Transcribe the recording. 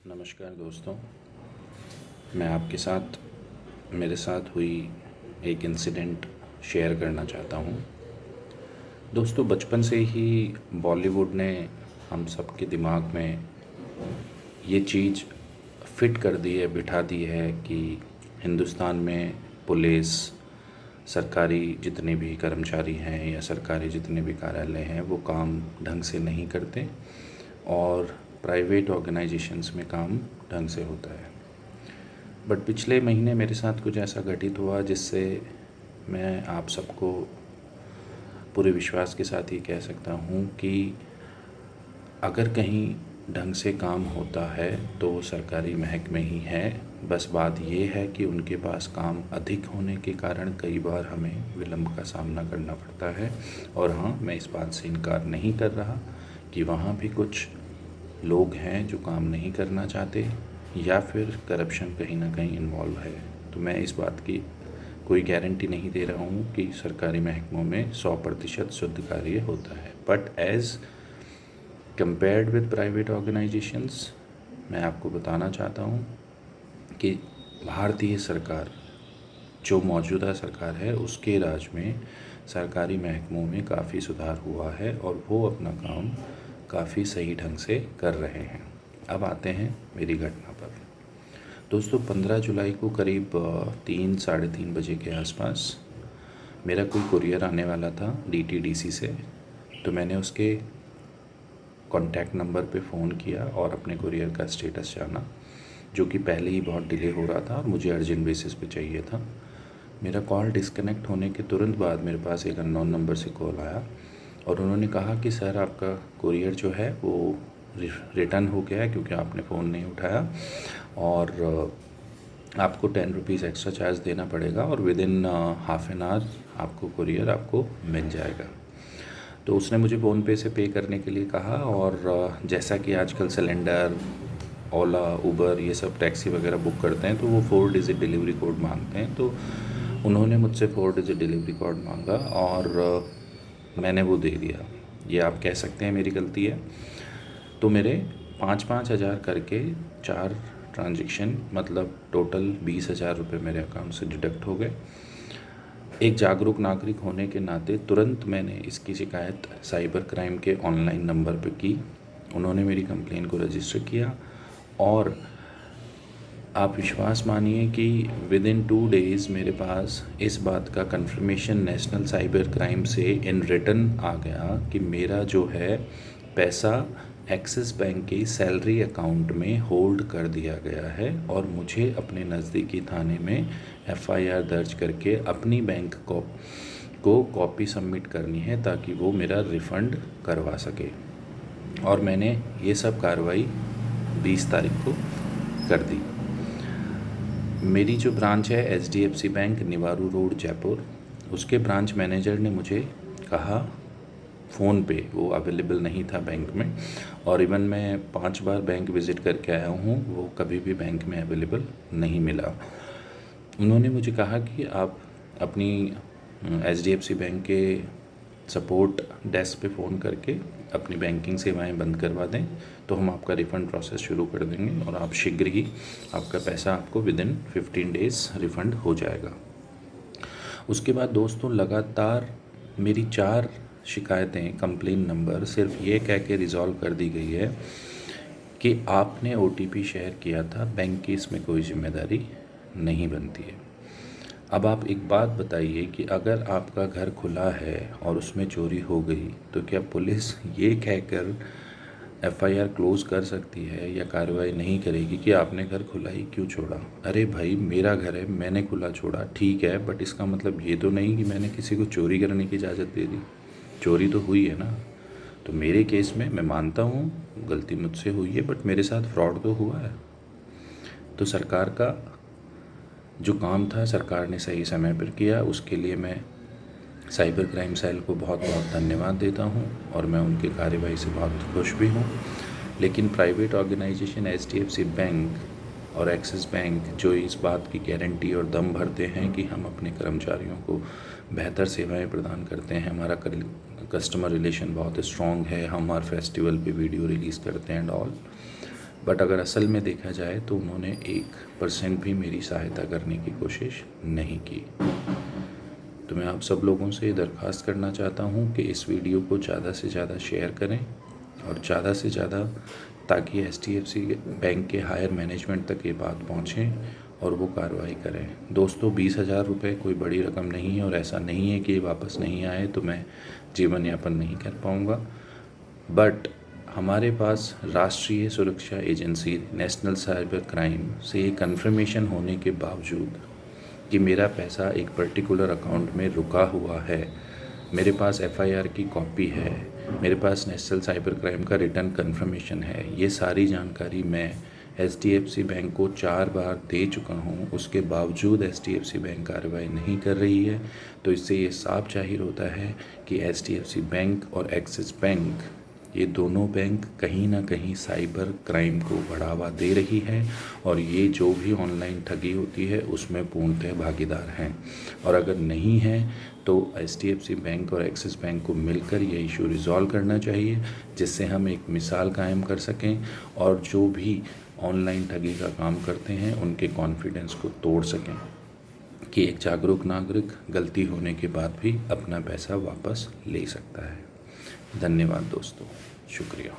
नमस्कार दोस्तों, मैं आपके साथ मेरे साथ हुई एक इंसिडेंट शेयर करना चाहता हूँ। दोस्तों, बचपन से ही बॉलीवुड ने हम सब के दिमाग में ये चीज़ फिट कर दी है, बिठा दी है कि हिंदुस्तान में पुलिस, सरकारी जितने भी कर्मचारी हैं या सरकारी जितने भी कार्यालय हैं वो काम ढंग से नहीं करते और प्राइवेट ऑर्गेनाइजेशंस में काम ढंग से होता है। बट पिछले महीने मेरे साथ कुछ ऐसा घटित हुआ जिससे मैं आप सबको पूरे विश्वास के साथ ये कह सकता हूँ कि अगर कहीं ढंग से काम होता है तो वो सरकारी महकमे ही है। बस बात ये है कि उनके पास काम अधिक होने के कारण कई बार हमें विलंब का सामना करना पड़ता है। और हाँ, मैं इस बात से इनकार नहीं कर रहा कि वहाँ भी कुछ लोग हैं जो काम नहीं करना चाहते या फिर करप्शन कहीं ना कहीं इन्वॉल्व है। तो मैं इस बात की कोई गारंटी नहीं दे रहा हूँ कि सरकारी महकमों में 100% शुद्ध कार्य होता है। But as compared with private organisations, मैं आपको बताना चाहता हूँ कि भारतीय सरकार, जो मौजूदा सरकार है, उसके राज में सरकारी महकमों में काफ़ी सुधार हुआ है और वो अपना काम काफ़ी सही ढंग से कर रहे हैं। अब आते हैं मेरी घटना पर। दोस्तों, 15 जुलाई को करीब 3 साढ़े 3 बजे के आसपास मेरा कोई कुरियर आने वाला था डीटीडीसी से। तो मैंने उसके कॉन्टैक्ट नंबर पे फ़ोन किया और अपने कुरियर का स्टेटस जाना, जो कि पहले ही बहुत डिले हो रहा था और मुझे अर्जेंट बेसिस पे चाहिए था। मेरा कॉल डिस्कनेक्ट होने के तुरंत बाद मेरे पास एक अननोन नंबर से कॉल आया और उन्होंने कहा कि सर, आपका कुरियर जो है वो रिटर्न हो गया है क्योंकि आपने फ़ोन नहीं उठाया और आपको 10 रुपीज़ एक्स्ट्रा चार्ज देना पड़ेगा और with in half an hour आपको कुरियर आपको मिल जाएगा। तो उसने मुझे फ़ोन पे से पे करने के लिए कहा और जैसा कि आजकल सिलेंडर, ओला, उबर ये सब टैक्सी वगैरह बुक करते हैं तो वो 4 डिजिट डिलीवरी कोड मांगते हैं। तो उन्होंने मुझसे 4 डिजिट डिलीवरी कोड मांगा और मैंने वो दे दिया। ये आप कह सकते हैं मेरी गलती है। तो मेरे 5-5 हज़ार करके 4 ट्रांजेक्शन, मतलब टोटल 20,000 रुपये मेरे अकाउंट से डिडक्ट हो गए। एक जागरूक नागरिक होने के नाते तुरंत मैंने इसकी शिकायत साइबर क्राइम के ऑनलाइन नंबर पर की। उन्होंने मेरी कंप्लेन को रजिस्टर किया और आप विश्वास मानिए कि विद इन 2 डेज़ मेरे पास इस बात का कंफर्मेशन नेशनल साइबर क्राइम से इन रिटन आ गया कि मेरा जो है पैसा एक्सिस बैंक के सैलरी अकाउंट में होल्ड कर दिया गया है और मुझे अपने नज़दीकी थाने में एफआईआर दर्ज करके अपनी बैंक को कॉपी सबमिट करनी है ताकि वो मेरा रिफ़ंड करवा सके। और मैंने ये सब कार्रवाई 20 तारीख को कर दी। मेरी जो ब्रांच है HDFC bank, Niwaru road, Jaipur, उसके ब्रांच मैनेजर ने मुझे कहा फ़ोन पे, वो अवेलेबल नहीं था बैंक में, और इवन मैं 5 बार बैंक विज़िट करके आया हूँ, वो कभी भी बैंक में अवेलेबल नहीं मिला। उन्होंने मुझे कहा कि आप अपनी एचडीएफसी बैंक के सपोर्ट डेस्क पे फ़ोन करके अपनी बैंकिंग सेवाएं बंद करवा दें तो हम आपका रिफ़ंड प्रोसेस शुरू कर देंगे और आप शीघ्र ही आपका पैसा आपको विद इन 15 डेज़ रिफ़ंड हो जाएगा। उसके बाद दोस्तों, लगातार मेरी 4 शिकायतें, कंप्लेन नंबर सिर्फ ये कह के रिज़ॉल्व कर दी गई है कि आपने ओटीपी शेयर किया था, बैंक की इसमें कोई जिम्मेदारी नहीं बनती है। अब आप एक बात बताइए कि अगर आपका घर खुला है और उसमें चोरी हो गई तो क्या पुलिस ये कहकर एफआईआर क्लोज़ कर सकती है या कार्रवाई नहीं करेगी कि आपने घर खुला ही क्यों छोड़ा? अरे भाई, मेरा घर है, मैंने खुला छोड़ा, ठीक है, बट इसका मतलब ये तो नहीं कि मैंने किसी को चोरी करने की इजाज़त दे दी। चोरी तो हुई है ना। तो मेरे केस में मैं मानता हूँ गलती मुझसे हुई है, बट मेरे साथ फ्रॉड तो हुआ है। तो सरकार का जो काम था सरकार ने सही समय पर किया, उसके लिए मैं साइबर क्राइम सेल को बहुत बहुत धन्यवाद देता हूं और मैं उनकी कार्यवाही से बहुत खुश भी हूं। लेकिन प्राइवेट ऑर्गेनाइजेशन एचडीएफसी बैंक और एक्सिस बैंक जो इस बात की गारंटी और दम भरते हैं कि हम अपने कर्मचारियों को बेहतर सेवाएं प्रदान करते हैं, हमारा कस्टमर रिलेशन बहुत स्ट्रॉन्ग है, हम हर फेस्टिवल पे वीडियो रिलीज़ करते हैं एंड ऑल, बट अगर असल में देखा जाए तो उन्होंने 1% भी मेरी सहायता करने की कोशिश नहीं की। तो मैं आप सब लोगों से दरख्वास्त करना चाहता हूँ कि इस वीडियो को ज़्यादा से ज़्यादा शेयर करें और ज़्यादा से ज़्यादा, ताकि HDFC बैंक के हायर मैनेजमेंट तक ये बात पहुँचे और वो कार्रवाई करें। दोस्तों, 20,000 रुपये कोई बड़ी रकम नहीं है और ऐसा नहीं है कि ये वापस नहीं आए तो मैं जीवन यापन नहीं कर पाऊँगा। बट हमारे पास राष्ट्रीय सुरक्षा एजेंसी नेशनल साइबर क्राइम से ये कन्फर्मेशन होने के बावजूद कि मेरा पैसा एक पर्टिकुलर अकाउंट में रुका हुआ है, मेरे पास FIR की कॉपी है, मेरे पास नेशनल साइबर क्राइम का रिटर्न कन्फर्मेशन है, ये सारी जानकारी मैं HDFC बैंक को 4 बार दे चुका हूँ, उसके बावजूद HDFC बैंक कार्रवाई नहीं कर रही है। तो इससे ये साफ जाहिर होता है कि HDFC बैंक और एक्सिस बैंक, ये दोनों बैंक कहीं ना कहीं साइबर क्राइम को बढ़ावा दे रही है और ये जो भी ऑनलाइन ठगी होती है उसमें पूर्णतः भागीदार हैं। और अगर नहीं है तो HDFC बैंक और एक्सिस बैंक को मिलकर ये इशू रिज़ॉल्व करना चाहिए, जिससे हम एक मिसाल कायम कर सकें और जो भी ऑनलाइन ठगी का काम करते हैं उनके कॉन्फिडेंस को तोड़ सकें कि एक जागरूक नागरिक गलती होने के बाद भी अपना पैसा वापस ले सकता है। धन्यवाद दोस्तों, शुक्रिया।